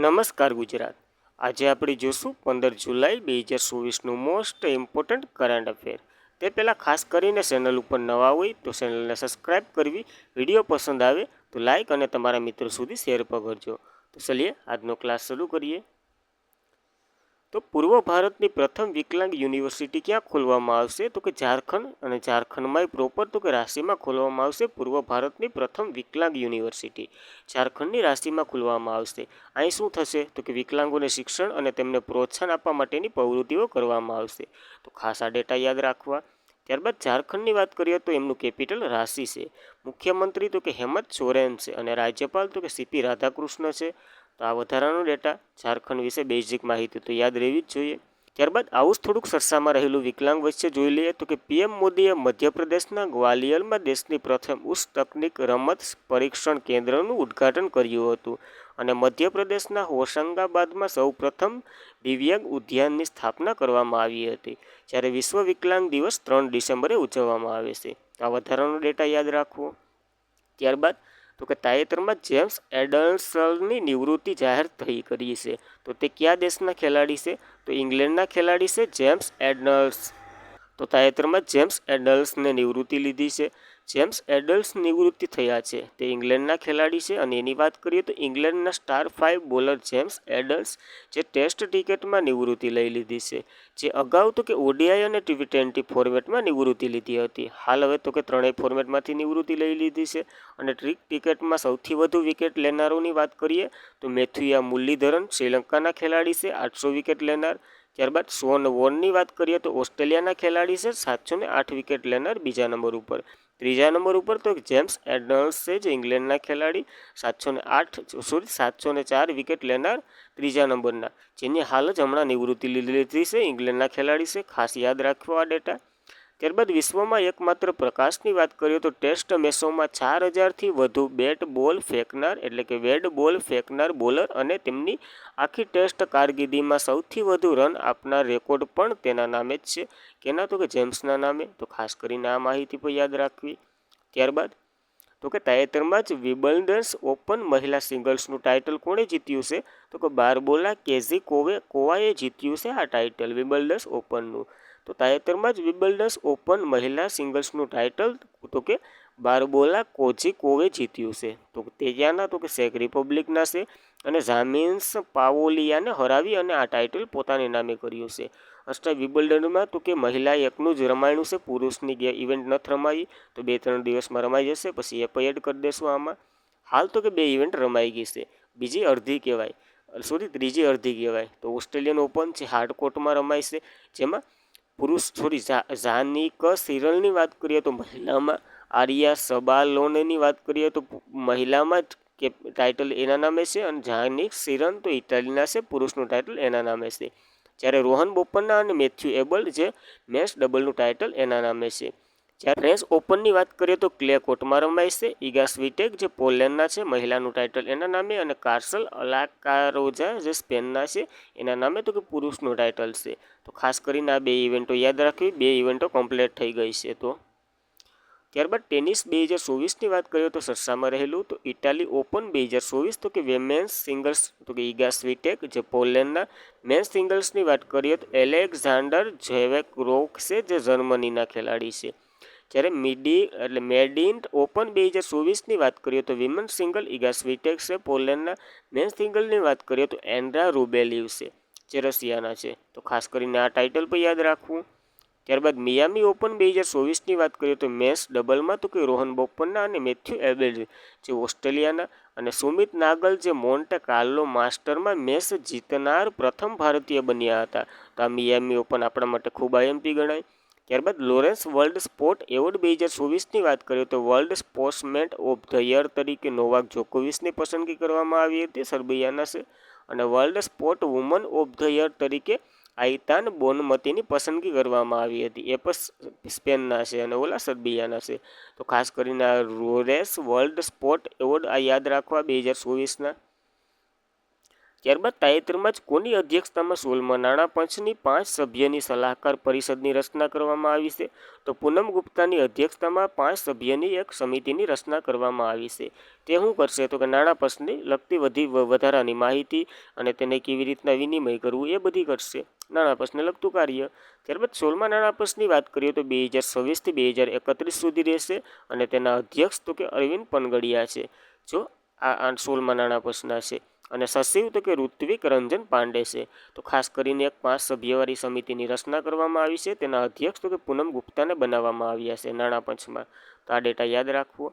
નમસ્કાર ગુજરાત. આજે આપણે જોશું 15 જુલાઈ 2024નું મોસ્ટ ઇમ્પોર્ટન્ટ કરંટ અફેર. તે પહેલાં ખાસ કરીને ચેનલ ઉપર નવા હોય તો ચેનલને સબસ્ક્રાઈબ કરવી, વિડીયો પસંદ આવે તો લાઇક અને તમારા મિત્રો સુધી શેર પણ કરજો. તો ચલીએ આજનો ક્લાસ શરૂ કરીએ. તો પૂર્વ ભારતની પ્રથમ વિકલાંગ યુનિવર્સિટી ક્યાં ખોલવામાં આવશે? તો કે ઝારખંડ, અને ઝારખંડમાં પ્રોપર તો કે રાંચીમાં ખોલવામાં આવશે પૂર્વ ભારતની પ્રથમ વિકલાંગ યુનિવર્સિટી. ઝારખંડની રાંચીમાં ખોલવામાં આવશે. અહીં શું થશે? તો કે વિકલાંગોને શિક્ષણ અને તેમને પ્રોત્સાહન આપવા માટેની પ્રવૃત્તિઓ કરવામાં આવશે. તો ખાસ આ ડેટા યાદ રાખવા. ત્યારબાદ ઝારખંડની વાત કરીએ તો એમનું કેપિટલ રાંચી છે. મુખ્યમંત્રી તો કે હેમંત સોરેન છે, અને રાજ્યપાલ તો કે સીપી રાધાકૃષ્ણ છે. તો આ વધારાનો ડેટા ઝારખંડ વિશે બેઝિક માહિતી તો યાદ રહેવી જ જોઈએ. ત્યારબાદ આવું જ થોડુંક સરસામાં રહેલું વિકલાંગ વચ્ચે જોઈ લઈએ તો કે પીએમ મોદીએ મધ્યપ્રદેશના ગ્વાલિયરમાં દેશની પ્રથમ ઉચ્ચ તકનીક રમત પરીક્ષણ કેન્દ્રનું ઉદ્ઘાટન કર્યું હતું, અને મધ્યપ્રદેશના હોશંગાબાદમાં સૌપ્રથમ દિવ્યાંગ ઉદ્યાનની સ્થાપના કરવામાં આવી હતી. જ્યારે વિશ્વ વિકલાંગ દિવસ 3 ડિસેમ્બરે ઉજવવામાં આવે છે. આ વધારાનો ડેટા યાદ રાખવો. ત્યારબાદ તો કે તાજેતરમાં જેમ્સ એડલ્સની નિવૃત્તિ જાહેર થઈ કરી છે. તો તે કયા દેશના ખેલાડી છે? તો ઇંગ્લેન્ડના ખેલાડી છે જેમ્સ એડલ્સ. તો તાજેતરમાં જેમ્સ એડલ્સને નિવૃત્તિ લીધી છે. જેમ્સ એડલ્સ નિવૃત્તિ થયા છે તે ઇંગ્લેન્ડના ખેલાડી છે, અને એની વાત કરીએ તો ઇંગ્લેન્ડના સ્ટાર 5 બોલર જેમ્સ એડલ્સ જે ટેસ્ટ ક્રિકેટમાં નિવૃત્તિ લઈ લીધી છે, જે અગાઉ તો કે ઓડીઆઈ અને ટી20 ફોર્મેટમાં નિવૃત્તિ લીધી હતી. હાલ હવે તો કે ત્રણેય ફોર્મેટમાંથી નિવૃત્તિ લઈ લીધી છે. અને ક્રિકેટમાં સૌથી વધુ વિકેટ લેનારોની વાત કરીએ તો મેથ્યુયા મુરલીધરન શ્રીલંકાના ખેલાડી છે, 800 વિકેટ લેનાર. ત્યારબાદ શોન વોર્નની વાત કરીએ તો ઓસ્ટ્રેલિયાના ખેલાડી છે, 708 વિકેટ લેનાર બીજા નંબર ઉપર. ત્રીજા નંબર ઉપર તો જેમ્સ એડલ્સ છે, જે ઇંગ્લેન્ડના ખેલાડી, 704 વિકેટ લેનાર ત્રીજા નંબરના, જેની હાલ જ હમણાં નિવૃત્તિ લીધી છે, ઇંગ્લેન્ડના ખેલાડી છે. ખાસ યાદ રાખવો આ ડેટા. ત્યારબાદ વિશ્વમાં એકમાત્ર પ્રકાશની વાત કરીએ તો ટેસ્ટ મેચોમાં 4000થી વધુ બેટ બોલ ફેંકનાર એટલે કે વેડ બોલ ફેંકનાર બોલર, અને તેમની આખી ટેસ્ટ કારકિર્દીમાં સૌથી વધુ રન આપનાર રેકોર્ડ પણ તેના નામે જ છે. કેના? તો કે જેમ્સના નામે. તો ખાસ કરીને આ માહિતી પણ યાદ રાખવી. ત્યારબાદ તો કે તાજેતરમાં જ વિમ્બલ્ડન ઓપન મહિલા સિંગલ્સનું ટાઇટલ કોણે જીત્યું છે? તો કે બાર્બોલા કેઝિકોવાએ જીત્યું છે આ ટાઇટલ વિમ્બલ્ડન ઓપનનું. તો તાજેતરમાં જ વિમ્બલ્ડન ઓપન મહિલા સિંગલ્સનું ટાઇટલ તો કે બાર્બોલા કોઝિકોવે જીત્યું છે. તો તે ક્યાંના? તો કે ચેક રિપબ્લિકના છે, અને ઝામિન્સ પાવોલિયાને હરાવી અને આ ટાઇટલ પોતાની નામે કર્યું છે. વિમ્બલ્ડનમાં તો કે મહિલા એકનું જ રમાયણું છે, પુરુષની ઇવેન્ટ નથી રમાઈ. તો 2-3 દિવસમાં રમાઈ જશે, પછી એ પણ એડ કરી દેશું આમાં. હાલ તો કે 2 ઇવેન્ટ રમાઈ ગઈ છે, બીજી અડધી કહેવાય, ત્રીજી અડધી કહેવાય. તો ઓસ્ટ્રેલિયન ઓપન છે હાર્ડકોર્ટમાં રમાય છે, જેમાં ઝાનિક સિરલની વાત કરીએ તો મહિલામાં, આર્યા સબાલોનની વાત કરીએ તો મહિલામાં કે ટાઇટલ એના નામે છે, અને ઝાનિક સિરન તો ઇટાલીના છે, પુરુષનું ટાઇટલ એના નામે છે. જ્યારે રોહન બોપન્ના અને મેથ્યુ એબલ જે મેન્સ ડબલનું ટાઇટલ એના નામે છે. જ્યારે ફ્રેન્ચ ઓપનની વાત કરીએ તો ક્લે કોર્ટમાં રમાય છે. ઇગા સ્વિટેક જે પોલેન્ડના છે, મહિલાનું ટાઇટલ એના નામે, અને કાર્સલ અલાકારોઝા જે સ્પેનના છે એના નામે તો કે પુરુષનું ટાઇટલ છે. તો ખાસ કરીને આ 2 ઇવેન્ટો યાદ રાખવી. 2 ઇવેન્ટો કમ્પ્લીટ થઈ ગઈ છે. તો ત્યારબાદ ટેનિસ 2024ની વાત કરીએ તો સરસામાં રહેલું તો ઇટાલી ઓપન 2024 તો કે વિમેન્સ સિંગલ્સ તો કે ઇગા સ્વિટેક જે પોલેન્ડના. મેન્સ સિંગલ્સની વાત કરીએ તો એલેક્ઝાન્ડર ઝેવેરવ છે, જે જર્મનીના ખેલાડી છે. જ્યારે મેડિન ઓપન 2024ની વાત કરીએ તો વિમેન્સ સિંગલ ઇગા સ્વિટેક છે, પોલેન્ડના. મેન્સ સિંગલની વાત કરીએ તો એન્ડ્રા રૂબેલિવ છે, જે રશિયાના છે. તો ખાસ કરીને આ ટાઇટલ પણ યાદ રાખવું. ત્યારબાદ મિયામી ઓપન 2024ની વાત કરીએ તો મેન્સ ડબલમાં તો કે રોહન બોપન્ના અને મેથ્યુ એબેલ જે ઓસ્ટ્રેલિયાના, અને સુમિત નાગલ જે મોન્ટે કાર્લો માસ્ટરમાં મેચ જીતનાર પ્રથમ ભારતીય બન્યા હતા. તો આ મિયામી ઓપન આપણા માટે ખૂબ આઈએમપી ગણાય. ત્યારબાદ લોરેન્સ વર્લ્ડ સ્પોર્ટ એવોર્ડ 2024ની વાત કરીએ તો world sportsman of the year તરીકે નોવાક જોકોવિચની પસંદગી કરવામાં આવી હતી, સર્બિયાના છે. અને world sport woman of the year તરીકે આઇતાન બોનમતીની પસંદગી કરવામાં આવી હતી, એ પણ સ્પેનના છે, અને ઓલા સર્બિયાના છે. તો ખાસ કરીને આ રોરેસ વર્લ્ડ સ્પોર્ટ એવોર્ડ આ યાદ રાખવા 2024ના. ત્યારબાદ તાજેતરમાં જ કોની અધ્યક્ષતામાં 16મા નાણાં પંચની 5 સભ્યની સલાહકાર પરિષદની રચના કરવામાં આવી છે? તો પૂનમ ગુપ્તાની અધ્યક્ષતામાં 5 સભ્યની એક સમિતિની રચના કરવામાં આવી છે. તે શું કરશે? તો કે નાણાં પંચને લગતી વધારાની માહિતી અને તેને કેવી રીતના વિનિમય કરવું એ બધી કરશે. નાણાં પંચને લગતું કાર્ય. ત્યારબાદ 16મા નાણાં પંચની વાત કરીએ તો 2026 થી 2031 સુધી રહેશે અને તેના અધ્યક્ષ તો કે અરવિંદ પનગડિયા છે. જો આ 16મા નાણાં પંચના છે. અને સચિવ તો કે ઋત્વિક રંજન પાંડે છે. તો ખાસ કરીને એક 5 સભ્યવાળી સમિતિની રચના કરવામાં આવી છે. તેના અધ્યક્ષ તો કે પૂનમ ગુપ્તાને બનાવવામાં આવ્યા છે નાણાં પંચમાં. તો આ ડેટા યાદ રાખવો.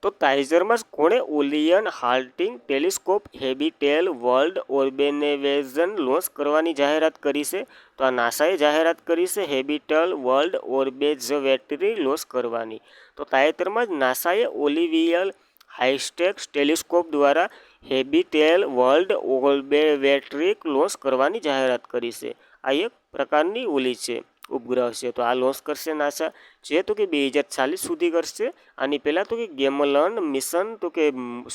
તો તાજેતરમાં જ કોણે ઓલિયન હાર્ટિંગ ટેલિસ્કોપ હેબિટેલ વર્લ્ડ ઓર્બેનેવેઝન લોન્ચ કરવાની જાહેરાત કરી છે? તો આ નાસાએ જાહેરાત કરી છે હેબિટલ વર્લ્ડ ઓર્બેઝવેટરી લોન્ચ કરવાની. તો તાજેતરમાં જ નાસાએ ઓલિવિયલ હાઈસ્ટેક્સ ટેલિસ્કોપ દ્વારા હેબિટેલ વર્લ્ડ ઓર્બેવેટરી લોન્ચ કરવાની જાહેરાત કરી છે. આ એક પ્રકારની ઓલી છે, ઉપગ્રહ છે. તો આ લોન્ચ કરશે નાસા, જે તો કે 2040 સુધી કરશે. આની પહેલાં તો કે ગેમલન મિશન તો કે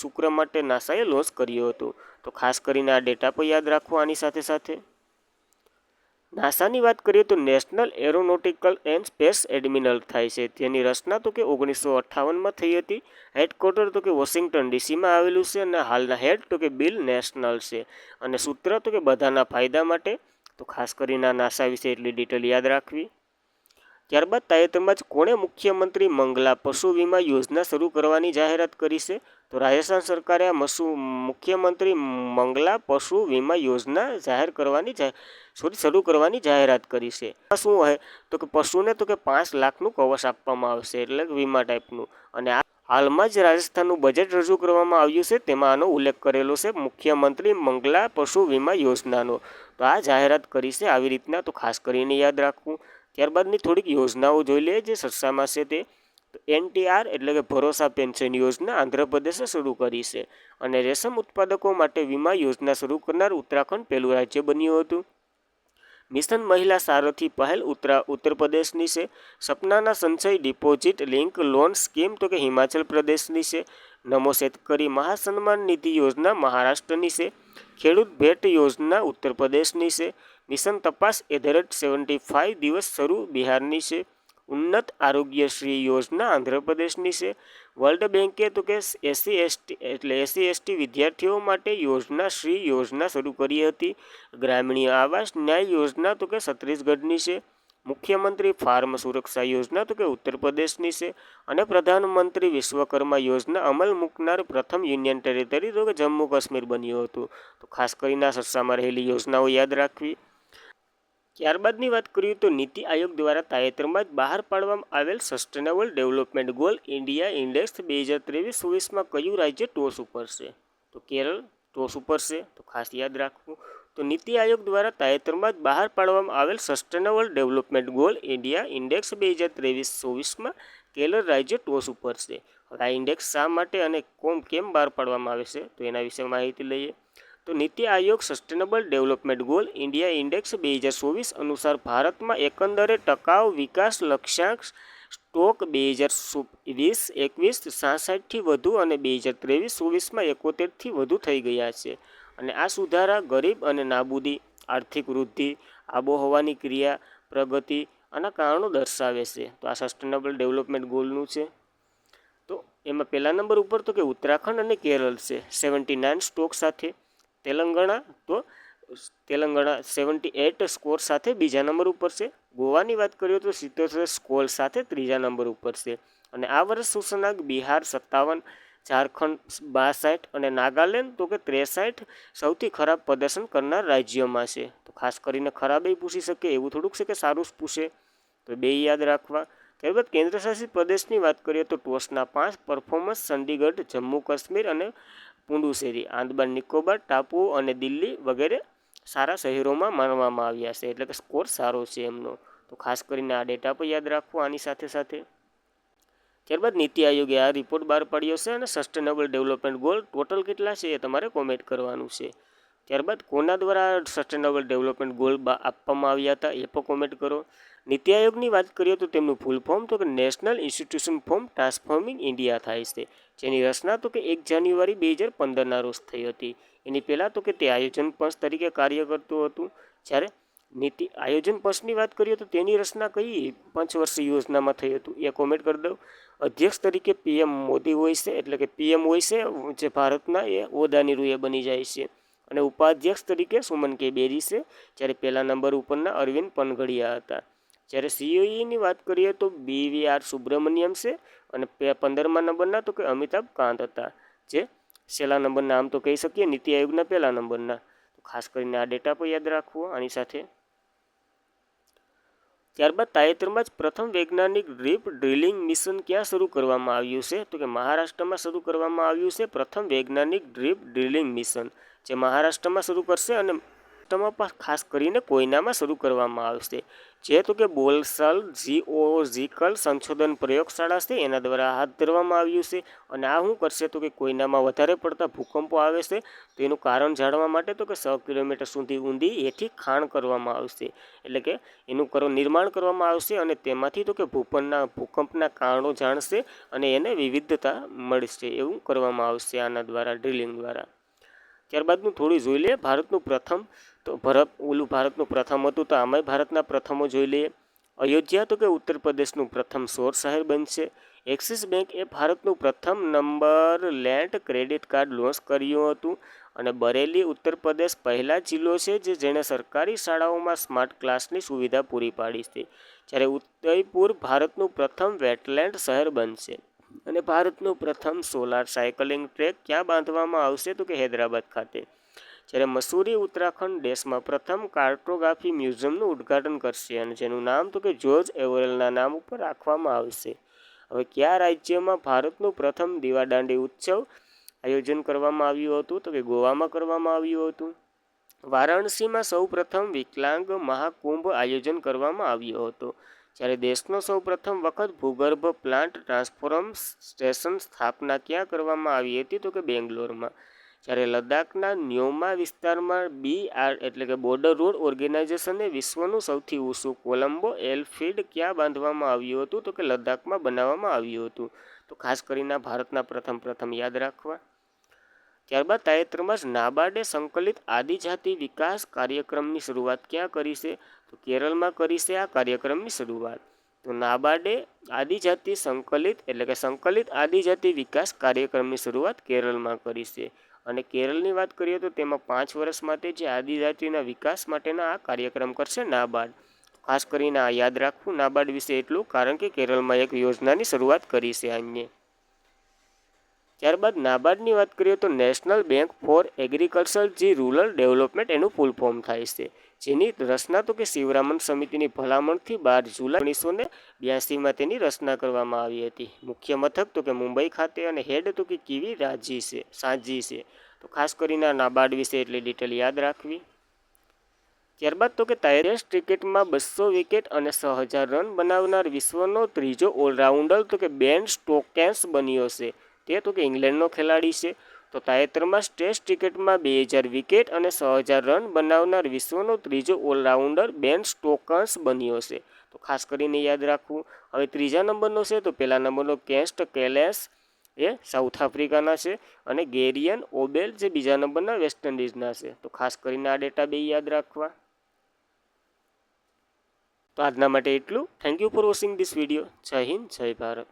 શુક્ર માટે નાસાએ લોન્ચ કર્યું હતું. તો ખાસ કરીને આ ડેટા પણ યાદ રાખવો. આની સાથે સાથે નાસાની વાત કરીએ તો national aeronautical and space admiral થાય છે. તેની રચના તો કે 1958માં થઈ હતી. હેડક્વાર્ટર તો કે વોશિંગ્ટન ડીસીમાં આવેલું છે અને હાલના હેડ તો કે બિલ નેશનલ છે. અને સૂત્ર તો કે બધાના ફાયદા માટે. તો ખાસ કરીને આ નાસા વિશે એટલી ડિટેલ યાદ રાખવી. ત્યારબાદ તાજેતરમાં જ કોણે મુખ્યમંત્રી મંગલા પશુ વીમા યોજના શરૂ કરવાની જાહેરાત કરી છે? તો રાજસ્થાન સરકારે આ મુખ્યમંત્રી મંગલા પશુ વીમા યોજના શરૂ કરવાની જાહેરાત કરી છે. આ શું હોય? તો કે પશુને તો કે 5 લાખનું કવચ આપવામાં આવશે, એટલે કે વીમા ટાઈપનું. અને આ હાલમાં જ રાજસ્થાનનું બજેટ રજૂ કરવામાં આવ્યું છે, તેમાં આનો ઉલ્લેખ કરેલો છે મુખ્યમંત્રી મંગલા પશુ વીમા યોજનાનો. તો આ જાહેરાત કરી છે આવી રીતના. તો ખાસ કરીને યાદ રાખવું. ત્યારબાદની થોડીક યોજનાઓ જોઈ લઈએ જે ચર્ચામાં છે તે. NTR એટલે કે ભરોસા પેન્શન યોજના આંધ્રપ્રદેશે શરૂ કરી છે. અને રેશમ ઉત્પાદકો માટે વીમા યોજના શરૂ કરનાર ઉત્તરાખંડ પહેલું રાજ્ય બન્યું હતું. મિશન મહિલા સારથી પહેલ ઉત્તર પ્રદેશની છે. સપનાના સંચય ડિપોઝિટ લિંક લોન સ્કીમ તો કે હિમાચલ પ્રદેશની છે. નમો શેતકરી મહાસન્માન નિધિ યોજના મહારાષ્ટ્રની છે. ખેડૂત ભેટ યોજના ઉત્તર પ્રદેશની છે. મિશન તપાસ @75 દિવસ શરૂ બિહારની છે. ઉન્નત આરોગ્યશ્રી યોજના આંધ્રપ્રદેશની છે. વર્લ્ડ બેન્કે તો કે SC/ST વિદ્યાર્થીઓ માટે યોજના યોજના શરૂ કરી હતી. ગ્રામીણ આવાસ ન્યાય યોજના તો કે છત્તીસગઢની છે. મુખ્યમંત્રી ફાર્મ સુરક્ષા યોજના તો કે ઉત્તર પ્રદેશની છે. અને પ્રધાનમંત્રી વિશ્વકર્મા યોજના અમલ મૂકનાર પ્રથમ યુનિયન ટેરેટરી તો કે જમ્મુ કાશ્મીર બન્યું હતું. તો ખાસ કરીને આ ચર્ચામાં રહેલી યોજનાઓ યાદ રાખવી. ત્યારબાદની વાત કરીએ તો નીતિ આયોગ દ્વારા તાજેતરમાં જ બહાર પાડવામાં આવેલ sustainable development goal India index 2023-24માં કયું રાજ્ય ટોચ ઉપર છે? તો કેરળ ટોચ ઉપર છે. તો ખાસ યાદ રાખવું. તો નીતિ આયોગ દ્વારા તાજેતરમાં જ બહાર પાડવામાં આવેલ sustainable development goal India index 2023-24માં કેરળ રાજ્ય ટોચ ઉપર છે. હવે આ ઇન્ડેક્સ શા માટે અને કેમ બહાર પાડવામાં આવે છે? તો એના વિશે માહિતી લઈએ. તો NITI Aayog sustainable development goal India index 2024 અનુસાર ભારતમાં એકંદરે ટકાઉ વિકાસ લક્ષ્યાંક સ્ટોક 2020-21 66થી વધુ અને 2023-24માં 71થી વધુ થઈ ગયા છે. અને આ સુધારા ગરીબ અને નાબૂદી, આર્થિક વૃદ્ધિ, આબોહવાની ક્રિયા, પ્રગતિ આના કારણો દર્શાવે છે. તો આ સસ્ટેનેબલ ડેવલપમેન્ટ ગોલનું છે. તો એમાં પહેલા નંબર ઉપર તો કે ઉત્તરાખંડ અને કેરળ છે 79 સ્ટોક સાથે. તેલંગાણા 78 સ્કોર સાથે બીજા નંબર ઉપર છે. ગોવાની વાત કરીએ તો 77 સ્કોર સાથે ત્રીજા નંબર ઉપર છે. અને આ વર્ષ સૂચનાંક બિહાર 57, ઝારખંડ 62 અને નાગાલેન્ડ તો કે 63 સૌથી ખરાબ પ્રદર્શન કરનાર રાજ્યોમાં છે. તો ખાસ કરીને ખરાબ એ પૂછી શકે, એવું થોડુંક છે કે સારું જ પૂછે. તો બે યાદ રાખવા. ત્યારબાદ કેન્દ્રશાસિત પ્રદેશની વાત કરીએ તો ટોચના 5 પરફોર્મન્સ ચંડીગઢ, જમ્મુ કાશ્મીર અને પુડુચેરી, આંદામાન નિકોબાર ટાપુઓ અને દિલ્હી વગેરે સારા શહેરોમાં માનવામાં આવ્યા છે, એટલે કે સ્કોર સારો છે એમનો. તો ખાસ કરીને આ ડેટા પણ યાદ રાખવો આની સાથે સાથે. ત્યારબાદ નીતિ આયોગે આ રિપોર્ટ બહાર પાડ્યો છે અને સસ્ટેનેબલ ડેવલપમેન્ટ ગોલ ટોટલ કેટલા છે એ તમારે કોમેન્ટ કરવાનું છે. ત્યારબાદ કોના દ્વારા સસ્ટેનેબલ ડેવલપમેન્ટ ગોલ આપવામાં આવ્યા હતા એ પણ કોમેન્ટ કરો. નીતિ આયોગની વાત કરીએ તો તેમનું ફૂલ ફોર્મ તો કે national institution for transforming India થાય છે, જેની રચના તો કે 1 જાન્યુઆરી 2015ના રોજ થઈ હતી. એની પહેલાં તો કે તે આયોજન પંચ તરીકે કાર્ય કરતું હતું. જ્યારે નીતિ આયોજન પંચની વાત કરીએ તો તેની રચના કઈ પંચવર્ષીય યોજનામાં થઈ હતું એ કોમેન્ટ કરી દઉં. અધ્યક્ષ તરીકે પીએમ મોદી હોય છે, એટલે કે પીએમ હોય છે જે ભારતના, એ ઓદાની રૂએ બની જાય છે. અને ઉપાધ્યક્ષ તરીકે સુમન કે બેરી છે, જ્યારે પહેલા નંબર ઉપરના અરવિંદ પનગડિયા હતા. જ્યારે સીઈઓની વાત કરીએ તો BVR સુબ્રમણ્યમ છે, અને 15મા નંબરના તો કે અમિતાભ કાંત હતા, જે છેલ્લા નંબરના આમ તો કહી શકીએ નીતિ આયોગના પહેલા નંબરના. તો ખાસ કરીને આ ડેટા પર યાદ રાખવો. આની સાથે ત્યારબાદ તાજેતરમાં જ પ્રથમ વૈજ્ઞાનિક ડીપ ડ્રિલિંગ મિશન ક્યાં શરૂ કરવામાં આવ્યું છે? તો કે મહારાષ્ટ્રમાં શરૂ કરવામાં આવ્યું છે પ્રથમ વૈજ્ઞાનિક ડીપ ડ્રિલિંગ મિશન, જે મહારાષ્ટ્રમાં શરૂ કરશે અને ખાસ કરીને કોયનામાં શરૂ કરવામાં આવશે. જે તો કે બોલસાલ જીઓલોજિકલ સંશોધન પ્રયોગશાળા છે એના દ્વારા હાથ ધરવામાં આવ્યું છે. અને આ શું કરશે તો કે કોયનામાં વધારે પડતા ભૂકંપો આવે છે, તો એનું કારણ જાણવા માટે તો કે 100 કિલોમીટર સુધી ઊંડી એથી ખાણ કરવામાં આવશે, એટલે કે એનું નિર્માણ કરવામાં આવશે. અને તેમાંથી તો કે ભૂકંપના કારણો જાણશે અને એને વિવિધતા મળશે, એવું કરવામાં આવશે આના દ્વારા, ડ્રિલિંગ દ્વારા. ત્યારબાદનું થોડું જોઈ લઈએ ભારતનું પ્રથમ. તો ભારતનું પ્રથમ હતું, તો આમાંય ભારતના પ્રથમો જોઈ લઈએ. અયોધ્યા તો કે ઉત્તર પ્રદેશનું પ્રથમ સૌર શહેર બનશે. એક્સિસ બેંક એ ભારતનું પ્રથમ number land credit card launch કર્યું હતું. અને બરેલી ઉત્તર પ્રદેશ પહેલા જિલ્લો છે જેણે સરકારી શાળાઓમાં સ્માર્ટ ક્લાસની સુવિધા પૂરી પાડી છે. જ્યારે ઉદયપુર ભારતનું પ્રથમ વેટલેન્ડ શહેર બનશે. અને ભારતનું પ્રથમ સોલાર સાયકલિંગ ટ્રેક ક્યાં બાંધવામાં આવશે? તો કે હૈદરાબાદ ખાતે. જ્યારે મસૂરી ઉત્તરાખંડ દેશમાં પ્રથમ કાર્ટોગ્રાફી મ્યુઝિયમનું ઉદ્ઘાટન કરશે, અને જેનું નામ તો કે જ્યોર્જ ઓવેલના નામ ઉપર રાખવામાં આવશે. હવે કયા રાજ્યમાં ભારતનું પ્રથમ દીવાદાંડી ઉત્સવ આયોજન કરવામાં આવ્યું હતું? તો કે ગોવામાં કરવામાં આવ્યું હતું. વારાણસીમાં સૌ પ્રથમ વિકલાંગ મહાકુંભ આયોજન કરવામાં આવ્યો હતો. જ્યારે દેશનો સૌ પ્રથમ વખત ભૂગર્ભ પ્લાન્ટ ટ્રાન્સફોર્મ સ્ટેશન સ્થાપના ક્યાં કરવામાં આવી હતી? તો કે બેંગ્લોરમાં. જ્યારે લદ્દાખના ન્યોમા વિસ્તારમાં BR એટલે કે બોર્ડર રોડ ઓર્ગેનાઇઝેશને વિશ્વનું સૌથી ઊંચું કોલંબો એરફીલ્ડ ક્યાં બાંધવામાં આવ્યું હતું? તો કે લદ્દાખમાં બનાવવામાં આવ્યું હતું. તો ખાસ કરીને ભારતના પ્રથમ યાદ રાખવા. ત્યારબાદ તાજેતરમાં જ નાબાર્ડે સંકલિત આદિજાતિ વિકાસ કાર્યક્રમની શરૂઆત ક્યાં કરી છે? તો કેરળમાં કરી છે આ કાર્યક્રમની શરૂઆત. તો નાબાર્ડે આદિજાતિ સંકલિત આદિજાતિ વિકાસ કાર્યક્રમની શરૂઆત કેરળમાં કરી છે. અને કેરળની વાત કરીએ તો તેમાં 5 વર્ષ માટે જે આદિજાતિના વિકાસ માટેના આ કાર્યક્રમ કરશે નાબાર્ડ. ખાસ કરીને આ યાદ રાખવું નાબાર્ડ વિશે એટલું, કારણ કે કેરળમાં એક યોજનાની શરૂઆત કરી છે આને. ત્યારબાદ નાબાર્ડની વાત કરીએ તો નેશનલ બેંક ફોર એગ્રીકલ્ચર જી રૂરલ ડેવલપમેન્ટ એનું ફૂલ ફોર્મ થાય છે, જેની રચના તો કે શિવરામન સમિતિની ભલામણથી 12 જુલાઈ 1982માં તેની રચના કરવામાં આવી હતી. મુખ્ય મથક તો કે મુંબઈ ખાતે, અને હેડ તો કે કેવી સાંજી છે. તો ખાસ કરીને નાબાર્ડ વિશે એટલી ડિટેલ યાદ રાખવી. ત્યારબાદ તો કે ટેસ્ટ ક્રિકેટમાં 200 વિકેટ અને 6000 રન બનાવનાર વિશ્વનો ત્રીજો ઓલરાઉન્ડર તો કે બેન સ્ટોક્સ બન્યો છે. તે તો કે ઇંગ્લેન્ડનો ખેલાડી છે. તો તાજેતરમાં ટેસ્ટ ક્રિકેટમાં 2000 વિકેટ અને 6000 રન બનાવનાર વિશ્વનો ત્રીજો ઓલરાઉન્ડર બેન સ્ટોક્સ બન્યો છે. તો ખાસ કરીને યાદ રાખવું. હવે ત્રીજા નંબરનો છે, તો પહેલા નંબરનો કેસ્ટ કેલેસ એ સાઉથ આફ્રિકાના છે, અને ગેરિયન ઓબેલ જે બીજા નંબરના વેસ્ટ ઇન્ડિઝના છે. તો ખાસ કરીને આ ડેટા બે યાદ રાખવા. તો આજના માટે એટલું. Thank you for watching this video. જય હિન્દ, જય ભારત.